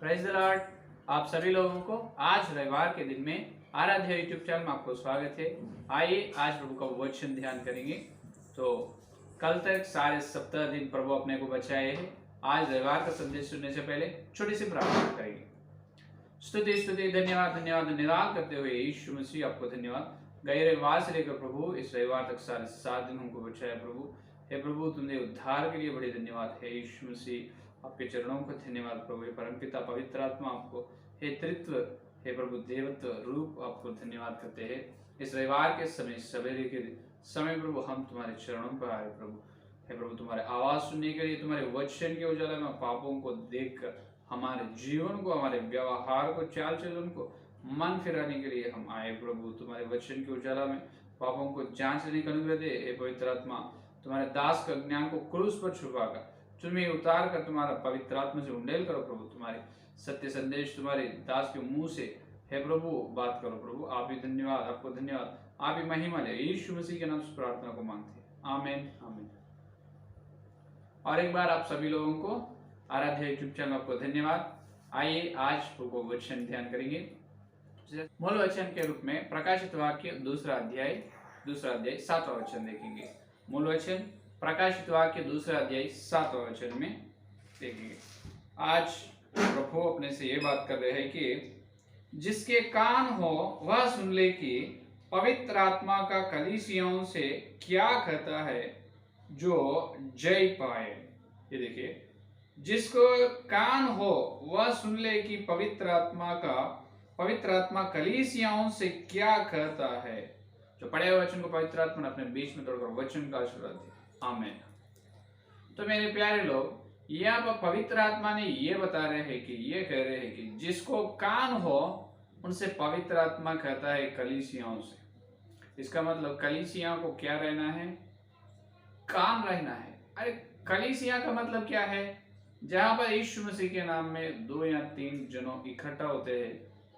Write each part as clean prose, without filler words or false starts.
Praise the Lord. आप सभी लोगों को आज रविवार के दिन में आराध्या यूट्यूब चैनल में आपको स्वागत है। आइए आज प्रभु का वचन ध्यान करेंगे। तो कल तक सारे सप्ताह दिन प्रभु अपने को बचाए हैं। आज रविवार का संदेश सुनने से पहले छोटी सी प्रार्थना करेंगे। स्तुति स्तुति धन्यवाद धन्यवाद निराल करते हुए यीशु मसीह आपको धन्यवाद। गए रविवार से लेकर प्रभु इस रविवार तक सारे 7 दिन हमको बचाया प्रभु। हे प्रभु तुमने उद्धार के लिए बड़े धन्यवाद है यीशु मसीह। आपके चरणों को धन्यवाद प्रभु। हे परमपिता पवित्र आत्मा आपको, हे तृत्व, हे प्रभु देवत्व रूप आपको धन्यवाद करते हैं। इस रविवार के समय सवेरे के समय प्रभु हम तुम्हारे चरणों पर आए प्रभु। हे प्रभु तुम्हारे आवाज सुनने के लिए, तुम्हारे वचन के उजाला में पापों को देखकर हमारे जीवन को, हमारे व्यवहार को, चाल चलन को मन फिराने के लिए हम आए प्रभु। तुम्हारे वचन के उजाला में पापों को जांच लेने का अनुग्रह दे। हे पवित्र आत्मा तुम्हारे दास का ज्ञान को क्रूस पर छुपाकर तुम्हें उतार कर तुम्हारा पवित्र आत्मा से उंडेल करो प्रभु। तुम्हारे सत्य संदेश तुम्हारे दास के मुंह से हे प्रभु बात करो प्रभु। आप ही धन्यवाद, आपको धन्यवाद, आप ही महिमा ले। यीशु मसीह के नाम से प्रार्थना को मांगते हैं, आमीन आमीन। और एक बार आप सभी लोगों को आराध्या यूट्यूब चैनल आपको धन्यवाद। आइए आज प्रभु वचन ध्यान करेंगे। मूल वचन के रूप में प्रकाशित वाक्य दूसरा अध्याय 7वां वचन देखेंगे। मूल वचन प्रकाशित वाक्य दूसरा अध्याय 7वां वचन में देखेंगे। आज प्रभु अपने से ये बात कर रहे हैं कि जिसके कान हो वह सुन ले कि पवित्र आत्मा का कलीसियाओं से क्या कहता है जो जय पाए। ये देखिए, जिसको कान हो वह सुन ले कि पवित्र आत्मा कलीसियाओं से क्या कहता है। जो पढ़े हुए वचन को पवित्र आत्मा ने अपने बीच में तोड़कर वचन का आशीर्वाद दिया, आमीन। तो मेरे प्यारे लोग, यहाँ पर पवित्र आत्मा ने ये बता रहे हैं कि ये कह रहे हैं कि जिसको कान हो उनसे पवित्र आत्मा कहता है कलीसियाओं से। इसका मतलब कलीसिया को क्या रहना है? कान रहना है। अरे कलीसिया का मतलब क्या है? जहां पर यीशु मसीह के नाम में 2 या 3 जनों इकट्ठा होते हैं,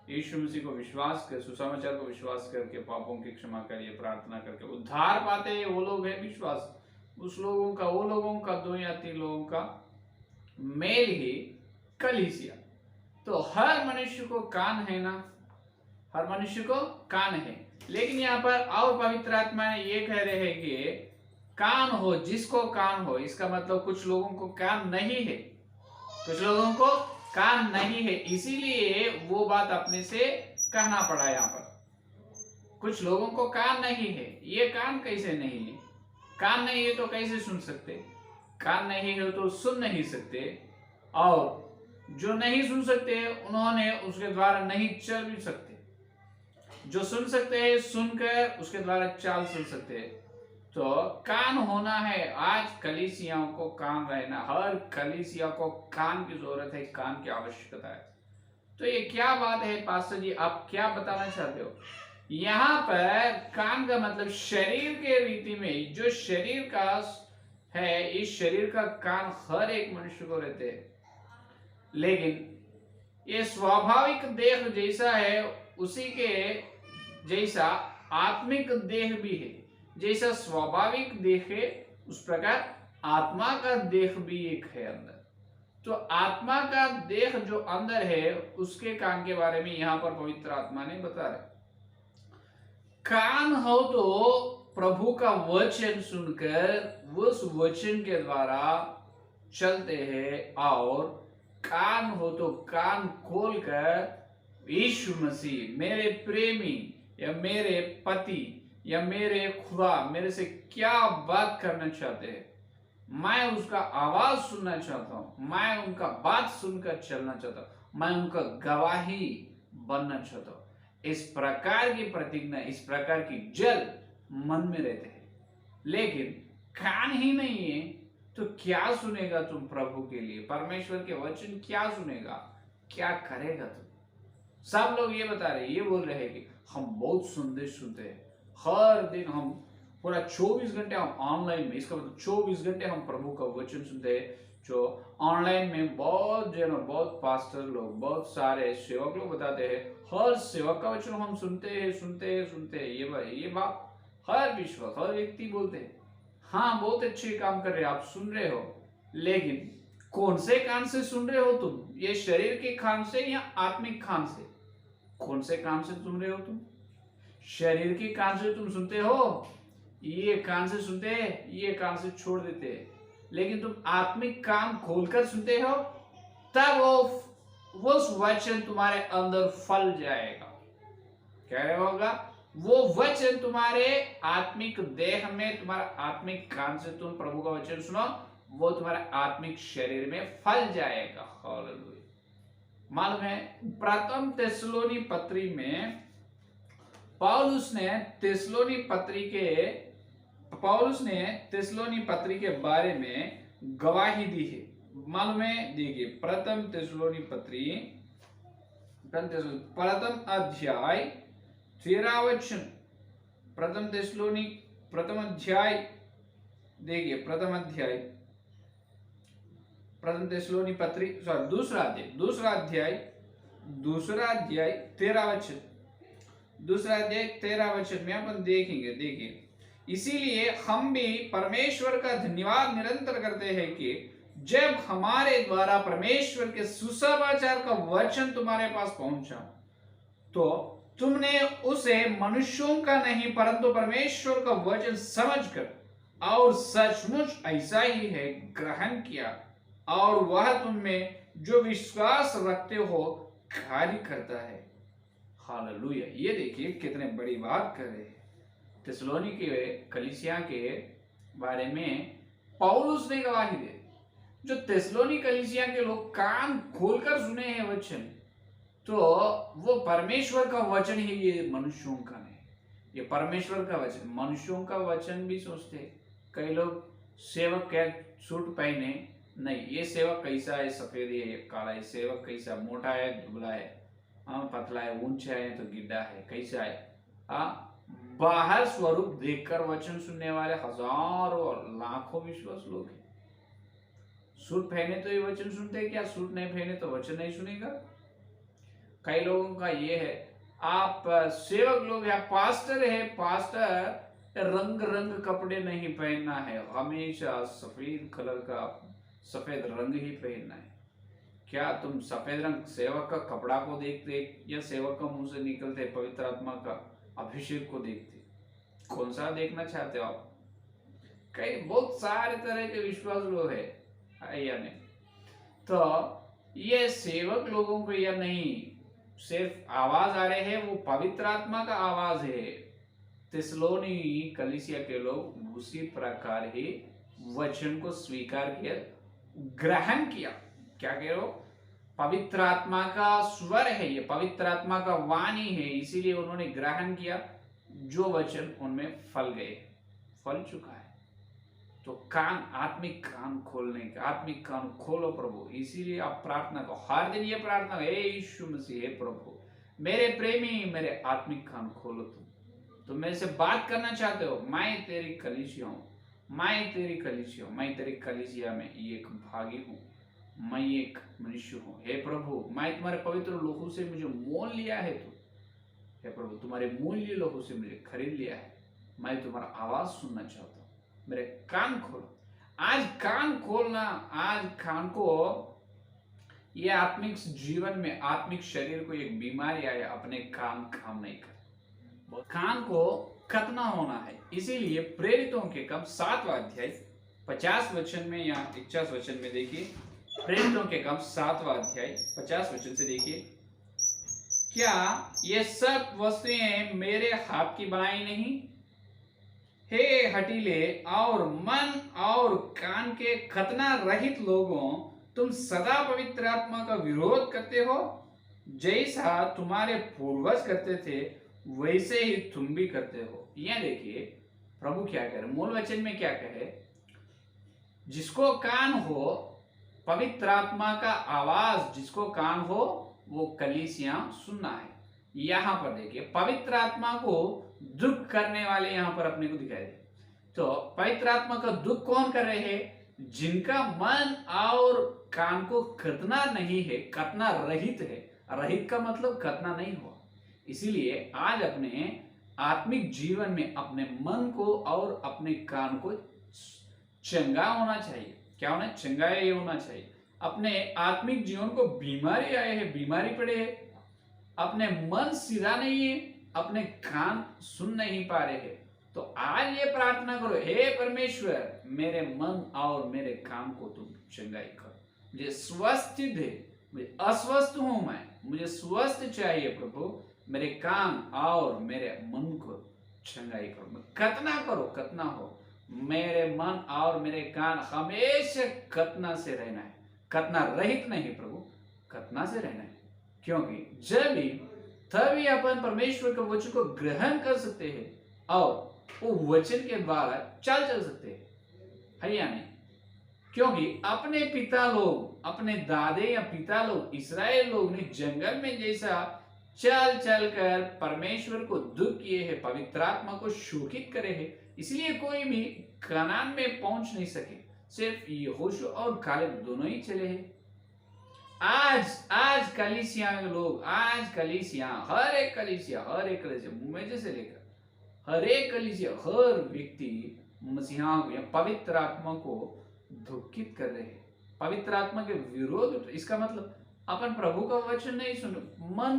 यीशु मसीह को विश्वास कर, सुसमाचार को विश्वास करके पापों की क्षमा के लिए प्रार्थना करके उद्धार पाते हैं, वो लोग हैं विश्वास। वो लोगों का 2 या 3 लोगों का मेल ही कलीसिया। तो हर मनुष्य को कान है ना, हर मनुष्य को कान है। लेकिन यहाँ पर और पवित्र आत्मा ने ये कह रहे हैं कि कान हो, जिसको कान हो। इसका मतलब कुछ लोगों को कान नहीं है, कुछ लोगों को कान नहीं है, इसीलिए वो बात अपने से कहना पड़ा। यहाँ पर कुछ लोगों को कान नहीं है। ये कान कैसे नहीं है? कान नहीं है तो कैसे सुन सकते? कान नहीं है तो सुन नहीं सकते, और जो नहीं सुन सकते उन्होंने उसके द्वारा नहीं चल भी सकते। जो सुन सकते हैं सुनकर उसके द्वारा चाल चल सकते हैं। तो कान होना है। आज कलीसियाओं को कान रहना, हर कलीसिया को कान की जरूरत है, कान की आवश्यकता है। तो ये क्या बात है पास्टर जी, आप क्या बताना चाहते हो? यहाँ पर कान का मतलब शरीर के रीति में जो शरीर का है, इस शरीर का कान हर एक मनुष्य को रहते हैं। लेकिन ये स्वाभाविक देह जैसा है, उसी के जैसा आत्मिक देह भी है। जैसा स्वाभाविक देह है उस प्रकार आत्मा का देह भी एक है अंदर। तो आत्मा का देह जो अंदर है उसके कान के बारे में यहाँ पर पवित्र आत्मा ने बता रहे। कान हो तो प्रभु का वचन सुनकर उस वचन के द्वारा चलते हैं, और कान हो तो कान खोलकर यीशु मसीह मेरे प्रेमी या मेरे पति या मेरे खुदा मेरे से क्या बात करना चाहते हैं, मैं उसका आवाज सुनना चाहता हूं, मैं उनका बात सुनकर चलना चाहता हूं, मैं उनका गवाही बनना चाहता हूं। इस प्रकार की प्रतिज्ञा, इस प्रकार की जल मन में रहते हैं। लेकिन कान ही नहीं है तो क्या सुनेगा तुम प्रभु के लिए? परमेश्वर के वचन क्या सुनेगा, क्या करेगा तुम? सब लोग ये बता रहे, ये बोल रहे हैं कि हम बहुत संदेश सुनते हैं, हर दिन हम पूरा 24 घंटे हम ऑनलाइन में। इसका मतलब 24 घंटे हम प्रभु का वचन सुनते हैं। जो ऑनलाइन में बहुत पास्टर लोग, बहुत सारे सेवक लोग बताते हैं, हर सेवक का वचन हम सुनते हैं। ये बात हर विश्वास, हर व्यक्ति बोलते हैं, हाँ बहुत अच्छे काम कर रहे हैं, आप सुन रहे हो। लेकिन कौन से कान से सुन रहे हो तुम? ये शरीर के कान से या आत्मिक कान से? कौन से कान से सुन रहे हो तुम? शरीर के कान से तुम सुनते हो, ये कान से सुनते हैं, ये कान से छोड़ देते हैं, लेकिन तुम आत्मिक कान खोलकर सुनते हो, तब वो वचन तुम्हारे अंदर फल जाएगा। क्या होगा? वो वचन तुम्हारे आत्मिक देह में, तुम्हारा आत्मिक कान से तुम प्रभु का वचन सुनो, वो तुम्हारे आत्मिक शरीर में फल जाएगा। हालेलुया। मालूम है, प्रथम थिस्सलुनी पत्री में पौलुस ने थिस्सलुनी पत्री के बारे में गवाही दी है। मालूम है, देखिए प्रथम थिस्सलुनी पत्री प्रथम अध्याय 13 वचन, प्रथम थिस्सलुनी प्रथम अध्याय, देखिए प्रथम थिस्सलुनी पत्री दूसरा अध्याय 13 वचन, दूसरा अध्याय 13 वचन में अपन देखेंगे। देखिए, इसीलिए हम भी परमेश्वर का धन्यवाद निरंतर करते हैं कि जब हमारे द्वारा परमेश्वर के सुसमाचार का वचन तुम्हारे पास पहुंचा, तो तुमने उसे मनुष्यों का नहीं परंतु परमेश्वर का वचन समझकर और सचमुच ऐसा ही है ग्रहण किया, और वह तुम में जो विश्वास रखते हो कार्य करता है। हालेलुया। ये देखिए कितने बड़ी बात कर रहे हैं। थिस्सलुनी के कलीसिया के बारे में पौलुस ने गवाही दे। जो थिस्सलुनी कलीसिया के लोग कान खोलकर सुने हैं वचन, तो वो परमेश्वर का वचन ही, ये मनुष्यों का नहीं। ये परमेश्वर का वचन, मनुष्यों का वचन भी सोचते। कई लोग सेवक क्या सूट पहने, नहीं, ये सेवक कैसा है, सफेद है, काला है, सेवक कैसा, मोटा है, दुबला है, पतला है, ऊंचा है तो गिड्डा है, कैसा है। बाहर स्वरूप देखकर वचन सुनने वाले हजारों लाखों विश्वास लोग हैं। सूट पहने तो ये वचन सुनते हैं क्या? सूट नहीं पहने तो वचन नहीं सुनेगा। कई लोगों का ये है, आप सेवक लोग या पास्टर है, पास्टर रंग रंग कपड़े नहीं पहनना है, हमेशा सफेद कलर का, सफेद रंग ही पहनना है। क्या तुम सफेद रंग सेवक का कपड़ा को देखते या सेवक का मुंह से निकलते पवित्र आत्मा का अभिषेक को देखते? कौन सा देखना चाहते हो आप? कई बहुत सारे तरह के विश्वास लोग है या नहीं। तो ये सेवक लोगों को या नहीं, सिर्फ आवाज आ रहे हैं, वो पवित्र आत्मा का आवाज है। थिस्सलुनी कलीसिया के लोग उसी प्रकार ही वचन को स्वीकार किया, ग्रहण किया। क्या कह रहे हो? पवित्र आत्मा का स्वर है, ये पवित्र आत्मा का वाणी है, इसीलिए उन्होंने ग्रहण किया। जो वचन उनमें फल गए, फल चुका है। तो कान, आत्मिक कान खोलने का, आत्मिक कान खोलो प्रभु। इसीलिए आप प्रार्थना करो, हर दिन ये प्रार्थना, हे यीशु मसीह, हे प्रभु मेरे प्रेमी, मेरे आत्मिक कान खोलो। तुम मेरे से बात करना चाहते हो, मैं तेरी कलीसिया हूँ, मैं तेरी कलीसिया में एक भागी हूँ, मैं एक मनुष्य हूँ। हे प्रभु, मैं तुम्हारे पवित्र लोहू से मुझे मोल लिया है। तो हे प्रभु, तुम्हारे मूल्य लोहू से मुझे खरीद लिया है। मैं तुम्हारा आवाज सुनना चाहता हूँ, मेरे कान खोलो। आज कान खोलना, आज कान को, ये आत्मिक जीवन में, आत्मिक शरीर को एक बीमारी आया, अपने कान काम नहीं कर, कान को खतना होना है। इसीलिए प्रेरितों के काम 7वां अध्याय 50 वचन में या 51 वचन में देखिए, प्रेरितों के काम 7वां अध्याय 50 वचन से देखिए, क्या ये सब वस्तुएं मेरे हाथ की बनाई नहीं? हे हठीले और मन और कान के खतना रहित लोगों, तुम सदा पवित्र आत्मा का विरोध करते हो। जैसा तुम्हारे पूर्वज करते थे वैसे ही तुम भी करते हो। यह देखिए प्रभु क्या कह रहे, मूल वचन में क्या कहे, जिसको कान हो, पवित्र आत्मा का आवाज जिसको कान हो, वो कलीसिया सुनना है। यहां पर देखिए, पवित्र आत्मा को दुख करने वाले यहां पर अपने को दिखाई दे। तो पवित्र आत्मा का दुख कौन कर रहे हैं? जिनका मन और कान को खतना नहीं है, खतना रहित है। रहित का मतलब खतना नहीं हुआ। इसीलिए आज अपने आत्मिक जीवन में अपने मन को और अपने कान को चंगा होना चाहिए। क्या होना? चंगा ये होना चाहिए। अपने आत्मिक जीवन को बीमारी आए है, बीमारी पड़े है, अपने मन सीधा नहीं है, अपने कान सुन नहीं पा रहे हैं, तो आज ये प्रार्थना करो, हे परमेश्वर मेरे मन और मेरे कान को तुम चंगाई करो। मुझे स्वस्थ दे, मुझे अस्वस्थ हूं मैं, मुझे स्वस्थ चाहिए प्रभु, मेरे कान और मेरे मन को चंगाई करो। कतना करो, कतना हो, मेरे मन और मेरे कान हमेशा कतना से रहना है, कतना रहित नहीं प्रभु, कतना से रहना है। क्योंकि जब भी तभी अपन परमेश्वर के वचन को ग्रहण कर सकते हैं और वो वचन के द्वारा चल सकते हैं, है या नहीं? क्योंकि अपने पिता लोग, अपने दादे या पिता लोग, इस्राएल लोग ने जंगल में जैसा चल चल कर परमेश्वर को दुख किए हैं, पवित्र आत्मा को शोकित करे हैं, इसलिए कोई भी कनान में पहुंच नहीं सके, सिर्फ यहोशू और कालेब दोनों ही चले हैं। आज कलीसिया में लोग, आज कलीसिया, हर एक कलीसिया, मुंबई से लेकर हर एक कलीसिया, हर व्यक्ति मसीहा या पवित्र आत्मा को दुखित कर रहे हैं, पवित्र आत्मा के विरोध। इसका मतलब अपन प्रभु का वचन नहीं सुन, मन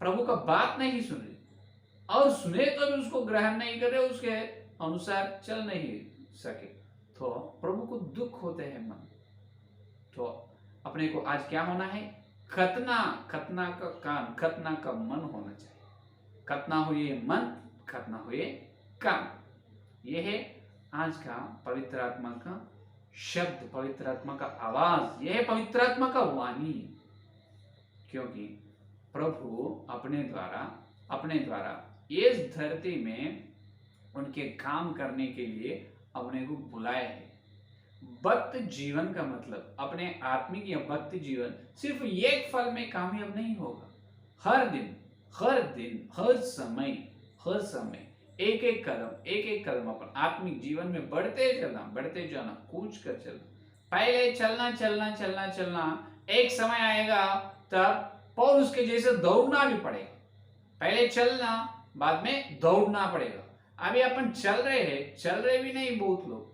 प्रभु का बात नहीं सुन रहे, और सुने तो भी उसको ग्रहण नहीं कर रहे, उसके अनुसार चल नहीं सके, तो प्रभु को दुख होते हैं मन। तो अपने को आज क्या होना है? खतना का कान, खतना का मन होना चाहिए। खतना हुए मन, खतना हुए कान। यह है आज का पवित्र आत्मा का शब्द, पवित्र आत्मा का आवाज, यह है पवित्र आत्मा का वाणी। क्योंकि प्रभु अपने द्वारा इस धरती में उनके काम करने के लिए अपने को बुलाए है। भक्त जीवन का मतलब, अपने आत्मिक या भक्त जीवन सिर्फ एक फल में कामयाब नहीं होगा। हर दिन हर समय एक एक कदम अपन आत्मिक जीवन में बढ़ते जाना, कूच कर चलना। पहले चलना, एक समय आएगा तब पौलुस के जैसे दौड़ना भी पड़ेगा। पहले चलना, बाद में दौड़ना पड़ेगा। अभी अपन चल रहे भी नहीं बहुत लोग।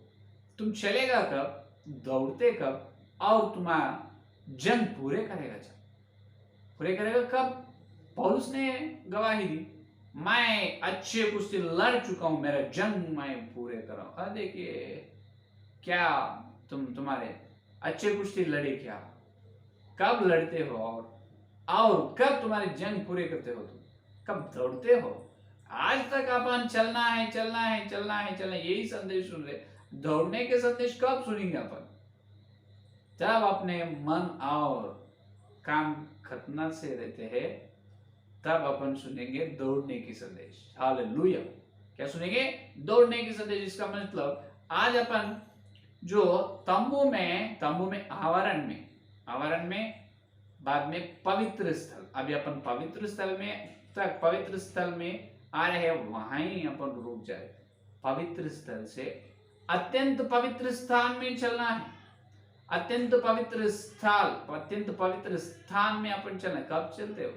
तुम चलेगा कब, दौड़ते कब, और तुम्हारा जंग पूरे करेगा कब? पौलुस ने गवाही दी, मैं अच्छे कुश्ती लड़ चुका हूं, मेरा जंग मैं पूरे कर रहा हूं। देखिए क्या तुम्हारे अच्छे कुश्ती लड़े, क्या कब लड़ते हो, और कब तुम्हारे जंग पूरे करते हो, तुम कब दौड़ते हो? आज तक अपन चलना है, यही संदेश सुन रहे। दौड़ने के संदेश कब सुनेंगे अपन? जब अपने मन और काम खतना से रहते हैं, तब अपन सुनेंगे दौड़ने की संदेश। हालेलुया! क्या सुनेंगे? दौड़ने की संदेश। इसका मतलब आज अपन जो तंबू में आवरण में, बाद में पवित्र स्थल, अभी अपन पवित्र स्थल में आ रहे हैं, वहां ही अपन रुक जाए। पवित्र स्थल से अत्यंत पवित्र स्थान में चलना है। अत्यंत पवित्र स्थान में अपन चलना। कब चलते हो?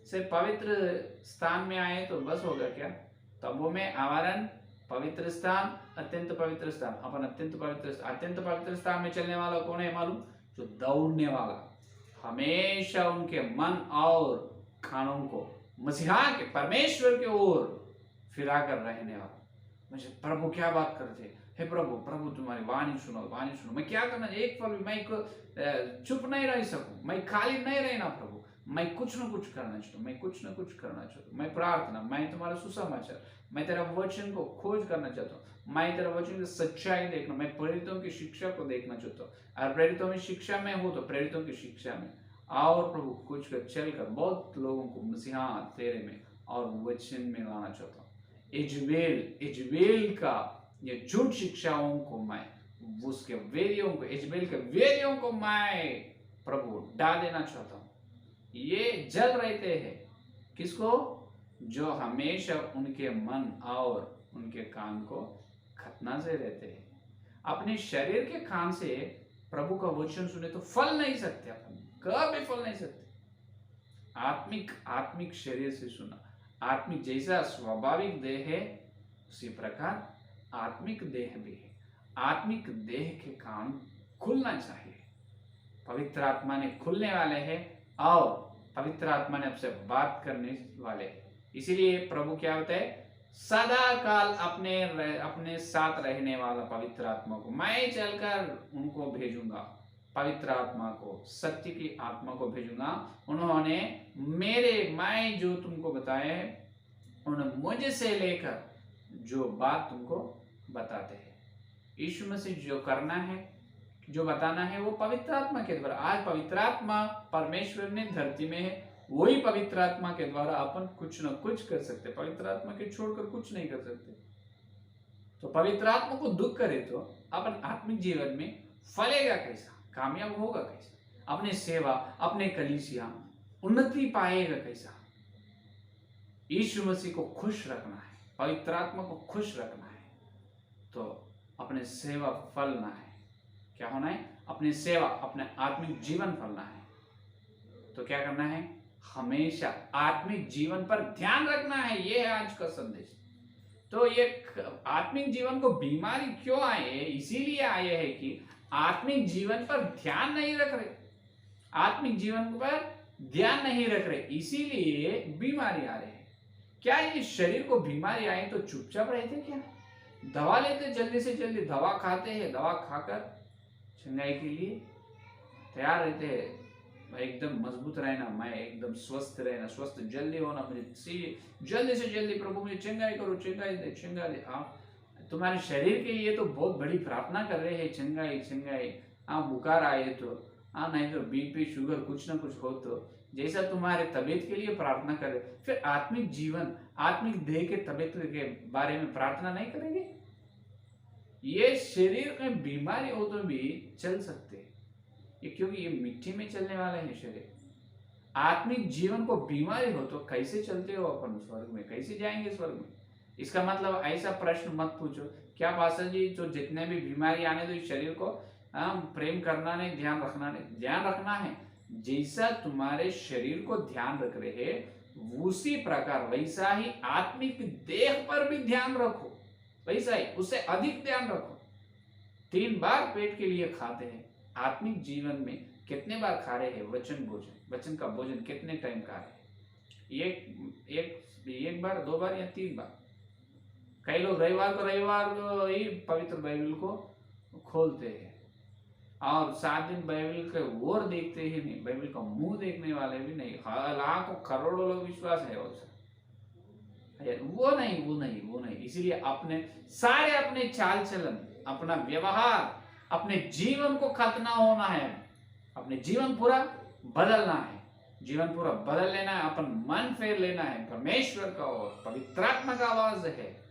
सिर्फ पवित्र स्थान में आए तो बस होगा क्या? तंबू में, आवरण, पवित्र स्थान, अत्यंत पवित्र स्थान। अपन अत्यंत पवित्र स्थान में चलने वाला कौन है मालूम? जो दौड़ने वाला, हमेशा उनके मन और कानों को मसीहा के, परमेश्वर के ओर फिरा कर रहने वाला। मुझे प्रभु क्या बात करते, हे प्रभु तुम्हारी वाणी सुनो। मैं क्या करना? एक पल मैं चुप नहीं रह सकूं, मैं खाली नहीं रहना प्रभु, मैं कुछ न कुछ करना चाहता हूँ। मैं प्रार्थना, मैं तुम्हारा सुसमाचार, मैं तेरा वचन को खोज करना चाहता हूँ, मैं तेरा वचन की सच्चाई देखना, मैं प्रेरितों की शिक्षा को देखना चाहता हूँ। और प्रेरितों में शिक्षा में हो तो प्रेरितों की शिक्षा में, और प्रभु कुछ कर चल कर बहुत लोगों को मसीहा तेरे में और वचन में लाना चाहता हूँ। इजबेल का ये झूठ शिक्षाओं को मैं, उसके वेदियों को, इजबेल के वेदियों को मैं प्रभु डाल देना चाहता हूँ। ये जल रहते हैं किसको? जो हमेशा उनके मन और उनके कान को खतना से रहते हैं। अपने शरीर के कान से प्रभु का वचन सुने तो फल नहीं सकते, अपन कभी फल नहीं सकते। आत्मिक शरीर से सुना, आत्मिक जैसा स्वाभाविक देह है, उसी प्रकार आत्मिक देह भी है। आत्मिक देह के कान खुलना चाहिए, पवित्र आत्मा ने खुलने वाले हैं और पवित्र आत्मा ने आपसे बात करने वाले हैं। इसीलिए प्रभु क्या होता है, सदा काल अपने साथ रहने वाला पवित्र आत्मा को मैं चलकर उनको भेजूंगा, पवित्र आत्मा को, सत्य की आत्मा को भेजूंगा। उन्होंने मैं जो तुमको बताया है, उन्होंने मुझे से लेकर जो बात तुमको बताते हैं। यीशु मसीह जो करना है, जो बताना है, वो पवित्र आत्मा के द्वारा। आज पवित्र आत्मा परमेश्वर ने धरती में है, वही पवित्र आत्मा के द्वारा अपन कुछ न कुछ कर सकते। पवित्र आत्मा के छोड़कर कुछ नहीं कर सकते। तो पवित्र आत्मा को दुख करे तो अपन आत्मिक जीवन में फलेगा कैसा, कामयाब होगा कैसा, अपने सेवा, अपने कलीसिया उन्नति पाएगा कैसा। यीशु मसीह को खुश रखना है, पवित्र आत्मा को खुश रखना है, तो अपने सेवा फलना है। क्या होना है, अपनी सेवा, अपने आत्मिक जीवन फलना है। तो क्या करना है, हमेशा आत्मिक जीवन पर ध्यान रखना है। ये है आज का संदेश। तो ये आत्मिक जीवन को बीमारी क्यों आए, इसीलिए आए है कि आत्मिक जीवन पर ध्यान नहीं रख रहे, आत्मिक जीवन पर ध्यान नहीं रख रहे, इसीलिए बीमारी आ रही है। क्या ये शरीर को बीमारी आई तो चुपचाप रहते क्या, दवा लेते, जल्दी से जल्दी दवा खाते हैं, दवा खाकर चंगाई के लिए तैयार रहते हैं, एकदम मजबूत रहना, मैं एकदम स्वस्थ रहना, स्वस्थ जल्दी होना, मुझे जल्दी से जल्दी प्रभु मुझे चंगाई करो, चंगाई दे, चंगाई दे। आप तुम्हारे शरीर के लिए तो बहुत बड़ी प्रार्थना कर रहे हैं, चंगाई चंगाई। बुखार आए तो, नहीं तो बीपी शुगर कुछ ना कुछ हो तो, जैसा तुम्हारे तबीयत के लिए प्रार्थना करे, फिर आत्मिक जीवन, आत्मिक देह के तबीयत के बारे में प्रार्थना नहीं करेंगे। ये शरीर में बीमारी हो तो भी चल सकते हैं, ये क्योंकि ये मिट्टी में चलने वाला है शरीर। आत्मिक जीवन को बीमारी हो तो कैसे चलते हो अपन स्वर्ग में, कैसे जाएंगे स्वर्ग में? इसका मतलब ऐसा प्रश्न मत पूछो, क्या पास्टर जी तो जितने भी बीमारी आने तो इस शरीर को प्रेम करना नहीं, ध्यान रखना नहीं। ध्यान रखना है, जैसा तुम्हारे शरीर को ध्यान रख रहे हैं उसी प्रकार वैसा ही आत्मिक देह पर भी ध्यान रखो, वैसा ही उससे अधिक ध्यान रखो। 3 बार पेट के लिए खाते हैं, आत्मिक जीवन में कितने बार खा रहे हैं वचन भोजन, वचन का भोजन कितने टाइम खा रहे हैं? एक बार, 2 बार या 3 बार। कई लोग रविवार को ही पवित्र बाइबल को खोलते हैं और 7 दिन बाइबल के ओर देखते ही नहीं, बाइबल का मुंह देखने वाले भी नहीं। लाखों करोड़ों लोग विश्वास है वो नहीं। इसीलिए अपने सारे अपने चाल चलन, अपना व्यवहार, अपने जीवन को खतना होना है, अपने जीवन पूरा बदलना है, जीवन पूरा बदल लेना है, अपन मन फेर लेना है परमेश्वर का और पवित्र आत्मा का आवाज है।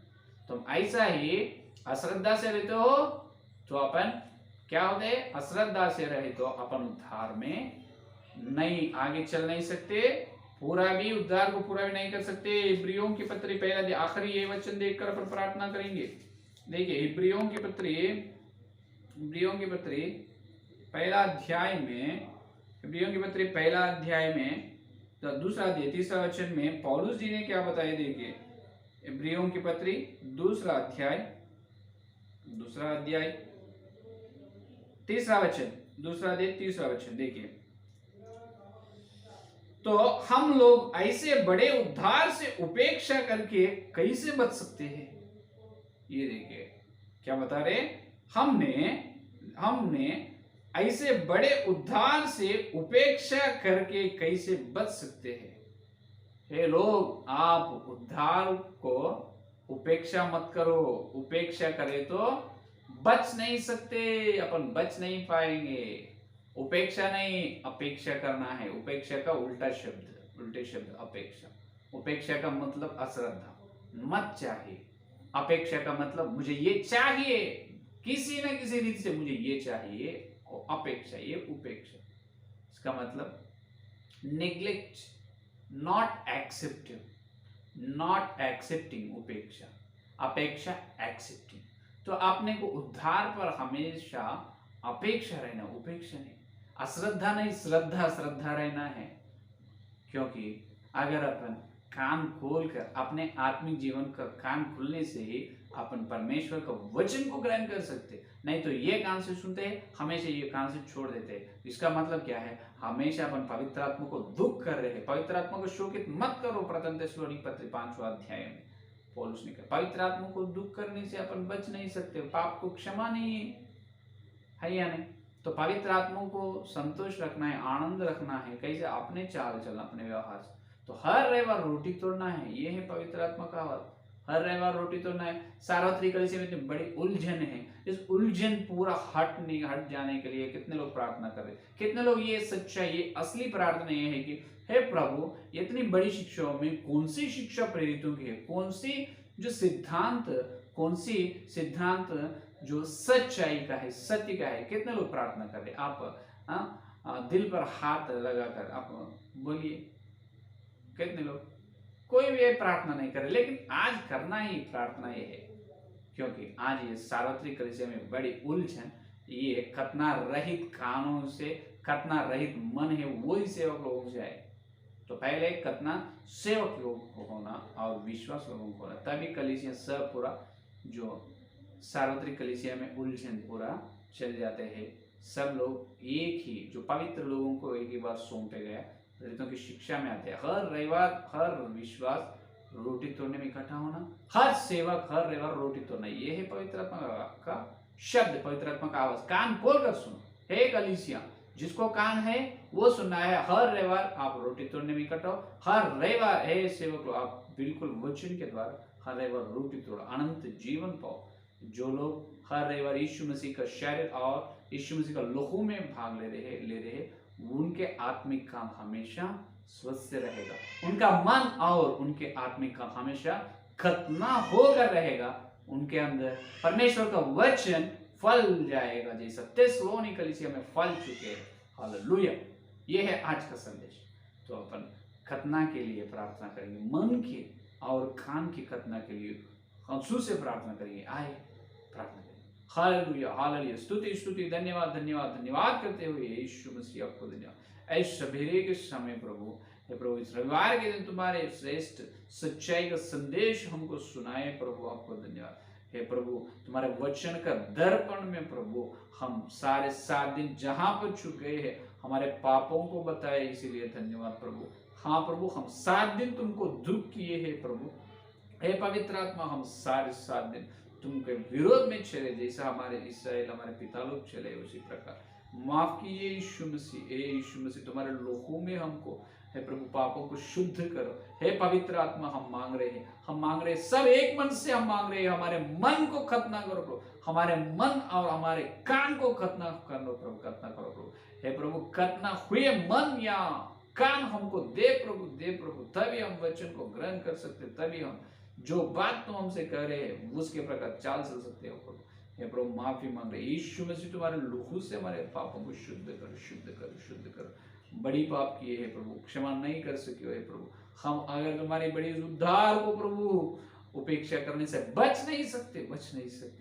तुम ऐसा ही अश्रद्धा से रहते हो तो अपन क्या होते, अश्रद्धा से रहे तो अपन उद्धार में नहीं आगे चल नहीं सकते, पूरा भी उद्धार को पूरा भी नहीं कर सकते। इब्रियों की पत्री पहला आखिरी ये वचन देखकर अपन प्रार्थना करेंगे। देखिए इब्रियों की पत्री पहला अध्याय में तो दूसरा अध्याय 3रा वचन में पौलुस जी ने क्या बताया। देखिए इब्रियों की पत्री दूसरा अध्याय 3रा वचन देखिए, तो हम लोग ऐसे बड़े उद्धार से उपेक्षा करके कैसे बच सकते हैं। ये देखिए क्या बता रहे, हमने ऐसे बड़े उद्धार से उपेक्षा करके कैसे बच सकते हैं। हे लोग, आप उद्धार को उपेक्षा मत करो, उपेक्षा करे तो बच नहीं सकते, अपन बच नहीं पाएंगे। उपेक्षा नहीं, अपेक्षा करना है। उपेक्षा का उल्टे शब्द अपेक्षा। उपेक्षा का मतलब अश्रद्धा, मत चाहिए। अपेक्षा का मतलब मुझे ये चाहिए, किसी न किसी रीति से मुझे ये चाहिए, और अपेक्षा ये उपेक्षा। इसका मतलब नेग्लेक्ट, नॉट एक्सेप्टिंग उपेक्षा, अपेक्षा एक्सेप्टिंग। तो अपने को उद्धार पर हमेशा अपेक्षा रहना, उपेक्षा नहीं। अश्रद्धा नहीं, श्रद्धा रहना है। क्योंकि अगर अपन कान खोलकर अपने आत्मिक जीवन का कान खुलने से ही अपन परमेश्वर का वचन को ग्रहण कर सकते। नहीं तो ये कान से सुनते हैं, हमेशा ये कान से छोड़ देते हैं। इसका मतलब क्या है? हमेशा अपन पवित्र आत्मा को दुख कर रहे हैं। पवित्र आत्मा को शोकित मत करो, प्रथम थिस्सलुनीके पत्र 5वां अध्याय में पौलुस ने कहा। पवित्र आत्मा को दुख करने से अपन बच नहीं सकते, पाप को क्षमा नहीं है या नहीं? तो पवित्र आत्मा को संतोष रखना है, आनंद रखना है, कैसे? अपने चाल चलना, अपने व्यवहार से। तो हर रविवार रोटी तोड़ना है, ये है पवित्र आत्मा का आवाज। हर रविवार रोटी तोड़ना है। सार्वत्रिक कलीसिया में इतनी बड़ी उलझन है, इस उलझन पूरा हट जाने के लिए कितने लोग प्रार्थना कर रहे हैं? कितने लोग ये सच्चाई, ये असली प्रार्थना ये है कि हे प्रभु, इतनी बड़ी शिक्षाओं में कौन सी शिक्षा प्रेरितों की है? कौन सी सिद्धांत जो सच्चाई का है, सत्य का है? कितने लोग प्रार्थना कर रहे? आप दिल पर हाथ लगाकर आप बोलिए, कितने लोग? कोई भी ये प्रार्थना नहीं करे, लेकिन आज करना ही प्रार्थना ये है, क्योंकि आज ये सार्वत्रिक कलीसिया में बड़ी उलझन, ये खतना रहित कानों से खतना रहित मन है, वही सेवक लोगों से आए। तो पहले खतना सेवक लोगों को होना और विश्वास लोगों को होना, तभी कलीसिया सब पूरा जो सार्वत्रिक कलीसिया में उलझन पूरा चल जाते हैं। सब लोग एक ही, जो पवित्र लोगों को एक ही बार सौंपे गया, प्रेरितों की शिक्षा में आते हैं। हर रविवार हर विश्वास रोटी तोड़ने में इकट्ठा होना, हर सेवक हर रविवार रोटी तोड़ना, ये है पवित्र आत्मा का शब्द, पवित्र आत्मा का आवाज। कान खोलकर सुनो हे कलीसिया, जिसको कान है वो सुनना है। हर रविवार आप रोटी तोड़ने में इकट्ठा हो, हर रविवार हे सेवक लोग आप बिल्कुल वचन के द्वारा हर रविवार रोटी तोड़ो, अनंत जीवन पाओ। जो लोग हर रविवार यीशु मसीह का शरीर और यीशु मसीह का लहू में भाग ले रहे उनके आत्मिक काम हमेशा स्वस्थ रहेगा, उनका मन और उनके आत्मिक काम हमेशा खतना होकर रहेगा, उनके अंदर परमेश्वर का वचन फल जाएगा, जैसा थिस्सलुनीके कलीसिया में फल चुके हैं। हालेलुया। ये है आज का संदेश। तो अपन खतना के लिए प्रार्थना करेंगे, मन के और कान की खतना के लिए आंसू से प्रार्थना करेंगे। आए प्रार्थना करेंगे। Hallelujah hallelujah. स्तुति धन्यवाद धन्यवाद धन्यवाद करते हुए यीशु मसीह आपको धन्यवाद। ऐसे सवेरे के समय प्रभु, हे प्रभु, इस रविवार के दिन तुम्हारे श्रेष्ठ सच्चाई का संदेश हमको सुनाए प्रभु, आपको धन्यवाद। हे प्रभु, तुम्हारे वचन का दर्पण में प्रभु हम सारे 7 दिन जहां पर चुक गए हैं, हमारे पापों को बताए, इसीलिए धन्यवाद प्रभु। हाँ प्रभु, हम 7 दिन तुमको दुख किए हैं प्रभु। हे पवित्र आत्मा, हम सारे 7 दिन तुमके विरोध में चले, जैसा हमारे इस्राएल हमारे पिता लोग चले, उसी प्रकार माफ कीजिए यीशु मसीह। हे यीशु मसीह, तुम्हारे लोगों में हमको हे प्रभु पापों को शुद्ध करो। हे पवित्र आत्मा, हम मांग रहे हैं, सब एक मन से हम मांग रहे हैं। हमारे मन को खतना करो प्रभु, हमारे मन और हमारे कान को खतना करो प्रभु, खतना करो प्रभु। हे प्रभु, खतना हुए मन या कान हमको दे प्रभु, तभी हम वचन को ग्रहण कर सकते, तभी हम जो बात तुम हमसे कह रहे हैं उसके प्रकार चाल चल सकते हो प्रभु। हे प्रभु, माफी मांग रहे यीशु मसीह, तुम्हारे लहू से हमारे पापों को शुद्ध करो, शुद्ध करो, शुद्ध करो। बड़ी पाप किए है प्रभु, क्षमा नहीं कर सके हो हे प्रभु। हम अगर तुम्हारी बड़ी उद्धार को प्रभु उपेक्षा करने से बच नहीं सकते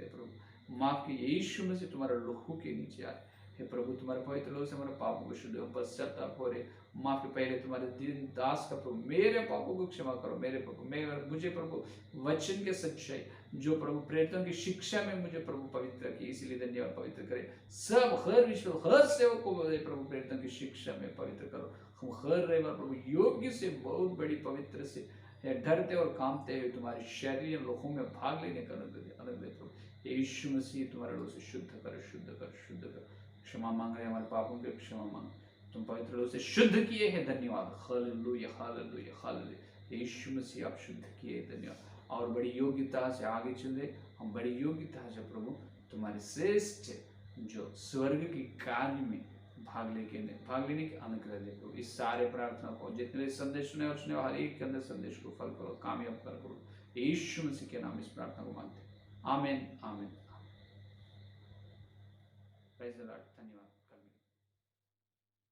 प्रभु। माफ कीजिए यीशु मसीह, तुम्हारे लहू के नीचे आए हे प्रभु, तुम्हारे पवित्र लहू से हमारे पापों को शुद्ध हो, पश्चाताप हो रहे। माफी पहले तुम्हारे दिन दास का प्रभु, मेरे पापों को क्षमा करो, मुझे प्रभु वचन के सच्चाई जो प्रभु प्रेरितों की शिक्षा में मुझे प्रभु पवित्र की, इसीलिए धन्यवाद। पवित्र करे सब हर विश्व हर सेवक को प्रभु प्रेरितों की शिक्षा में पवित्र करो। हम हर रविवार प्रभु योग्य से बहुत बड़ी पवित्र से डरते और कामते हुए तुम्हारे शरीर लोगों में भाग लेने का अनुग्रह प्रभु। यीशु मसीह, तुम्हारे लोग से शुद्ध कर। क्षमा मांग रहे, हमारे पापों के क्षमा मांग, तुम पवित्र लोग से शुद्ध किए हैं, धन्यवाद। Hallelujah hallelujah hallelujah. Yeshu Masih, आप शुद्ध किए, धन्यवाद। और बड़ी योग्यता से आगे चले, हम बड़ी योग्यता से प्रभु तुम्हारे श्रेष्ठ जो स्वर्ग की कार्य में भाग लेने के अनुग्रह दे प्रभु। इस सारे प्रार्थना को जितने संदेश सुने और हर एक के अंदर संदेश को फल करो, कामयाब करो। यीशु मसीह के नाम इस प्रार्थना को मांगते हैं, आमीन आमीन। Praise the Lord. धन्यवाद।